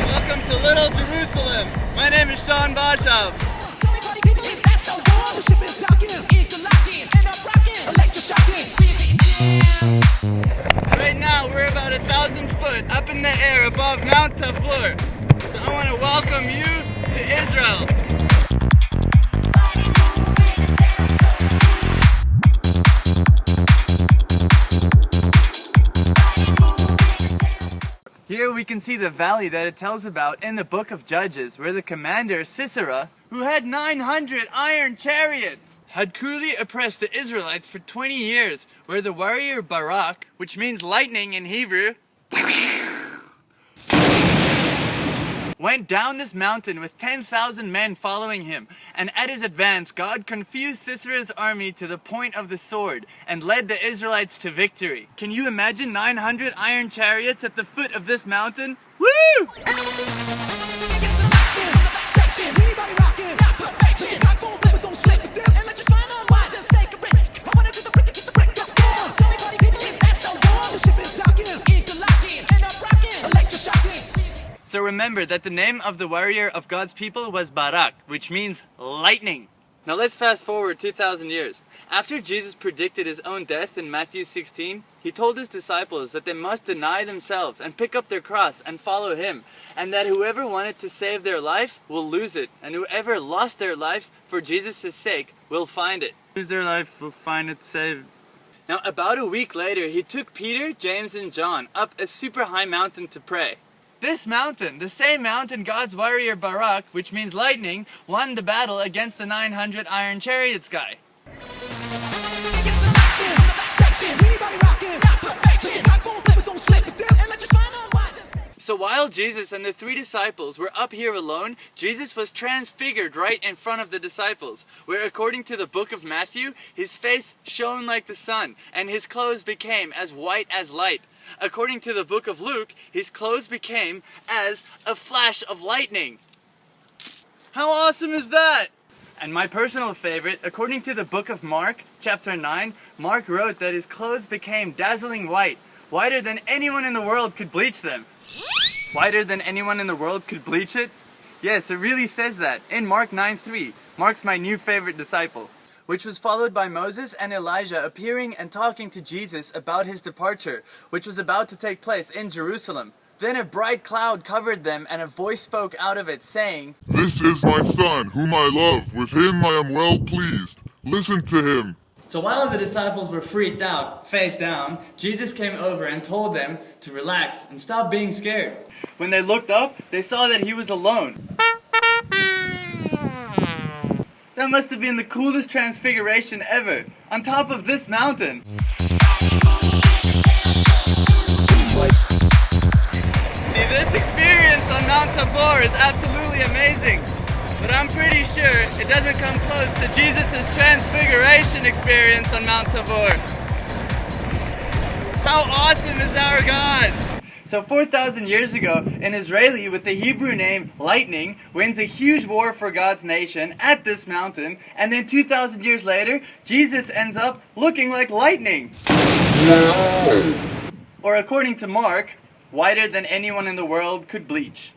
Welcome to Little Jerusalem. My name is Sean Bashov. Right now we're about 1,000 foot up in the air above Mount Tabor. So I want to welcome you to Israel. Here we can see the valley that it tells about in the book of Judges, where the commander Sisera, who had 900 iron chariots, had cruelly oppressed the Israelites for 20 years, where the warrior Barak, which means lightning in Hebrew, went down this mountain with 10,000 men following him, and at his advance God confused Sisera's army to the point of the sword and led the Israelites to victory. Can you imagine 900 iron chariots at the foot of this mountain? Woo! So remember that the name of the warrior of God's people was Barak, which means lightning. Now let's fast forward 2,000 years. After Jesus predicted his own death in Matthew 16, he told his disciples that they must deny themselves and pick up their cross and follow him, and that whoever wanted to save their life will lose it, and whoever lost their life for Jesus' sake will find it. Lose their life will find it saved. Now about a week later, he took Peter, James, and John up a super high mountain to pray. This mountain, the same mountain God's warrior Barak, which means lightning, won the battle against the 900 iron chariots guy. So while Jesus and the 3 disciples were up here alone, Jesus was transfigured right in front of the disciples, where according to the book of Matthew, his face shone like the sun, and his clothes became as white as light. According to the book of Luke, his clothes became as a flash of lightning. How awesome is that? And my personal favorite, according to the book of Mark, chapter 9, Mark wrote that his clothes became dazzling white, whiter than anyone in the world could bleach them. Whiter than anyone in the world could bleach it? Yes, it really says that in Mark 9:3. Mark's my new favorite disciple. Which was followed by Moses and Elijah appearing and talking to Jesus about his departure, which was about to take place in Jerusalem. Then a bright cloud covered them, and a voice spoke out of it, saying, "This is my son, whom I love. With him I am well pleased. Listen to him." So while the disciples were freaked out, face down, Jesus came over and told them to relax and stop being scared. When they looked up, they saw that he was alone. That must have been the coolest transfiguration ever, on top of this mountain. See, this experience on Mount Tabor is absolutely amazing, but I'm pretty sure it doesn't come close to Jesus' transfiguration experience on Mount Tabor. How awesome is our God? So 4,000 years ago, an Israeli with the Hebrew name Lightning wins a huge war for God's nation at this mountain, and then 2,000 years later, Jesus ends up looking like lightning. Or according to Mark, whiter than anyone in the world could bleach.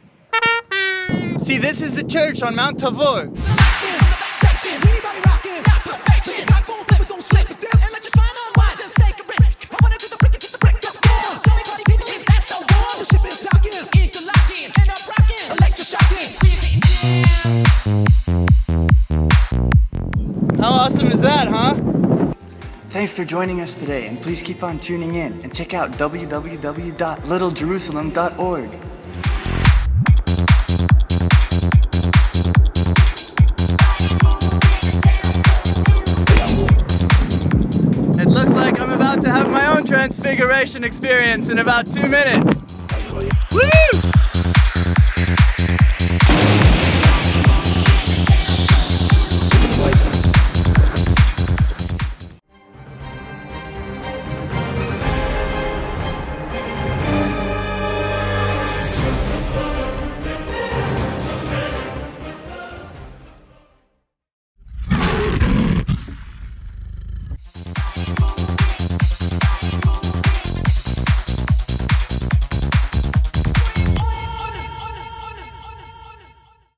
See, this is the church on Mount Tabor. Thanks for joining us today, and please keep on tuning in and check out www.littlejerusalem.org. It looks like I'm about to have my own transfiguration experience in about 2 minutes. Woo!